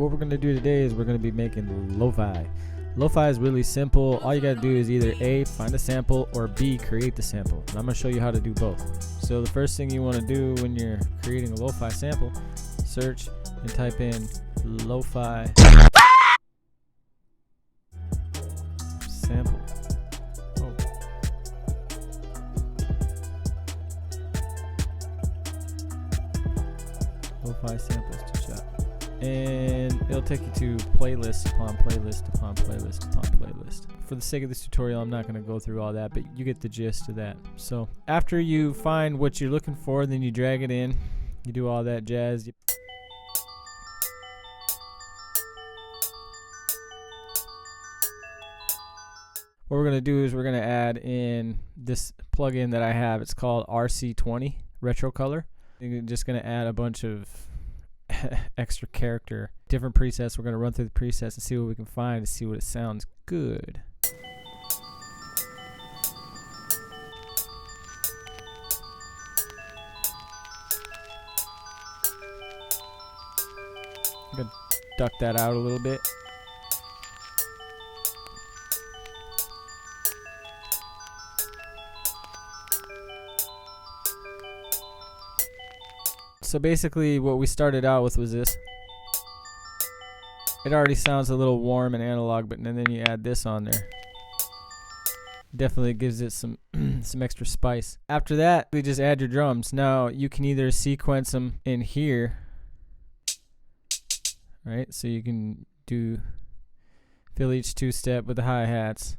what we're going to do today is we're going to be making lo-fi. Lo-fi is really simple. All you got to do is either A, find a sample, or B, create the sample. And I'm going to show you how to do both. So the first thing you want to do when you're creating a lo-fi sample, search and type in lo-fi sample. Lo-fi samples to shop. And it'll take you to playlist upon playlist upon playlist upon playlist. For the sake of this tutorial, I'm not going to go through all that, but you get the gist of that. So after you find what you're looking for, then you drag it in. You do all that jazz. What we're going to do is we're going to add in this plugin that I have. It's called RC20 Retro Color. You're just going to add a bunch of extra character, different presets. We're going to run through the presets and see what we can find to see what it sounds good. I'm going to duck that out a little bit. So basically what we started out with was this. It already sounds a little warm and analog, but then you add this on there. Definitely gives it some some extra spice. After that, we just add your drums. Now you can either sequence them in here, right? So you can fill each two-step with the hi-hats.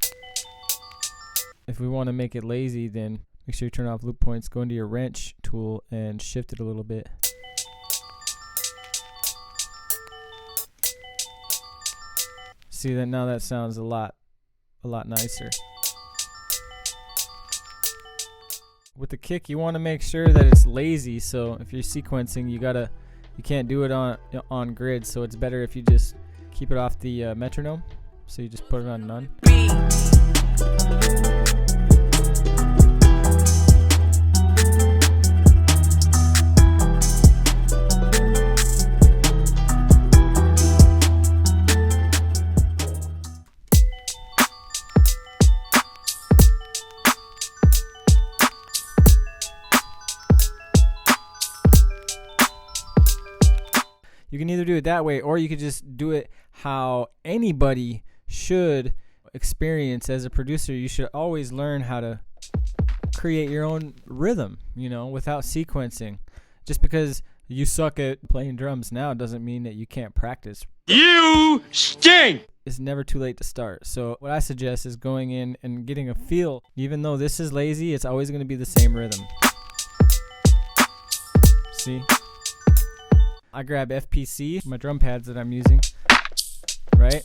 If we want to make it lazy, then make sure you turn off loop points, go into your wrench tool and shift it a little bit. See that now that sounds a lot nicer. With the kick, you want to make sure that it's lazy, so if you're sequencing, you can't do it on grid, so it's better if you just keep it off the metronome. So you just put it on none. You can either do it that way, or you could just do it how anybody should experience as a producer. You should always learn how to create your own rhythm, without sequencing. Just because you suck at playing drums now doesn't mean that you can't practice. You stink! It's never too late to start. So what I suggest is going in and getting a feel. Even though this is lazy, it's always going to be the same rhythm. See? I grab FPC, my drum pads that I'm using, right?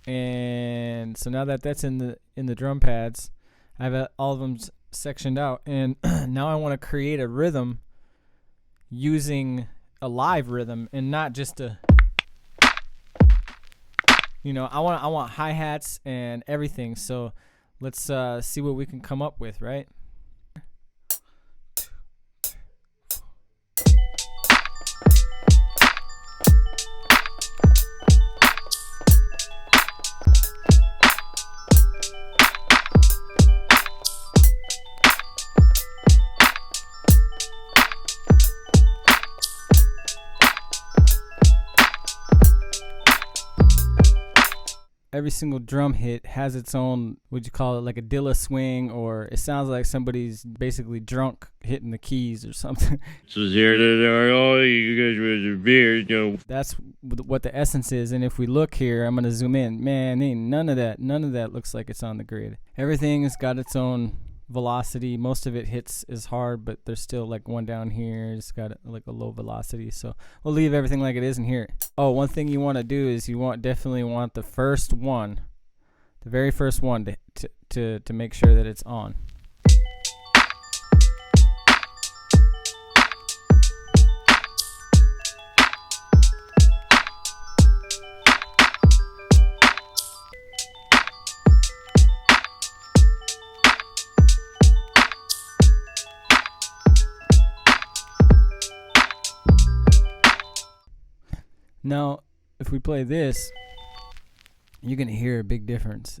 And so now that that's in the drum pads, I have all of them sectioned out, and now I want to create a rhythm using a live rhythm and not just I want hi-hats and everything. So let's see what we can come up with, right? Every single drum hit has its own, would you call it, like a Dilla swing, or it sounds like somebody's basically drunk hitting the keys or something. So you guys with a beard, That's what the essence is. And if we look here, I'm gonna zoom in. Man, ain't none of that looks like it's on the grid. Everything's got its own velocity. Most of it hits is hard, but there's still like one down here. It's got like a low velocity. So we'll leave everything like it is in here. Oh, one thing you want to do is definitely want the first one, the very first one to make sure that it's on. Now, if we play this, you're gonna hear a big difference.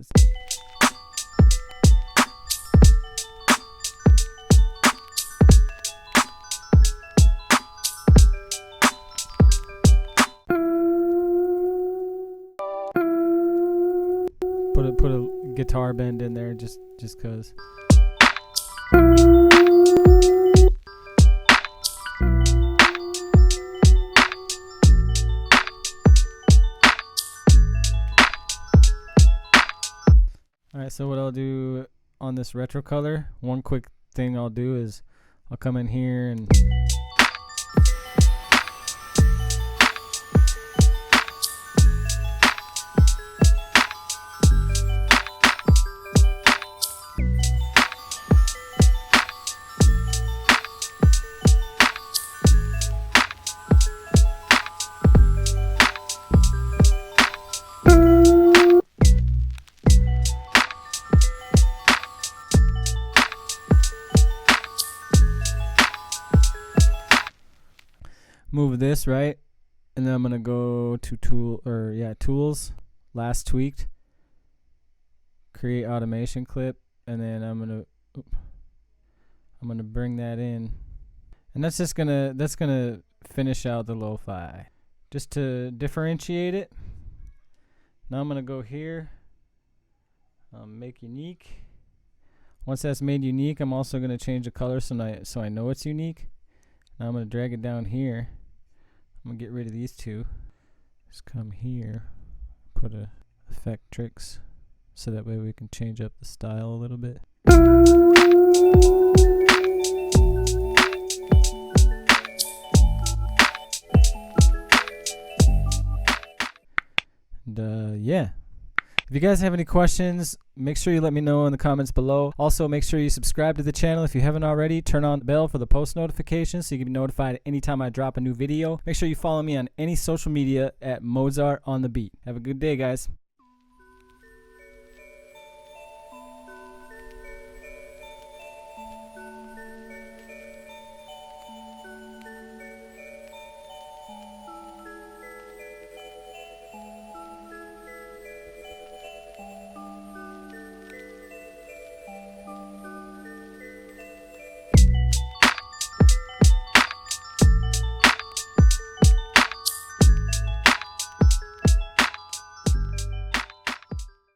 Put a guitar bend in there just cause. Alright, so what I'll do on this retro color, one quick thing I'll do is I'll come in here and move this, right? And then I'm gonna go to tools, last tweaked, create automation clip, and then I'm gonna bring that in, and that's gonna finish out the lo-fi just to differentiate it. Now I'm gonna go here, make unique. Once that's made unique, I'm also gonna change the color so I know it's unique. Now I'm gonna drag it down here. I'm gonna get rid of these two. Just come here, put a effect tricks, so that way we can change up the style a little bit. And yeah. If you guys have any questions, make sure you let me know in the comments below. Also, make sure you subscribe to the channel if you haven't already. Turn on the bell for the post notifications so you can be notified anytime I drop a new video. Make sure you follow me on any social media at Mozart on the Beat. Have a good day, guys.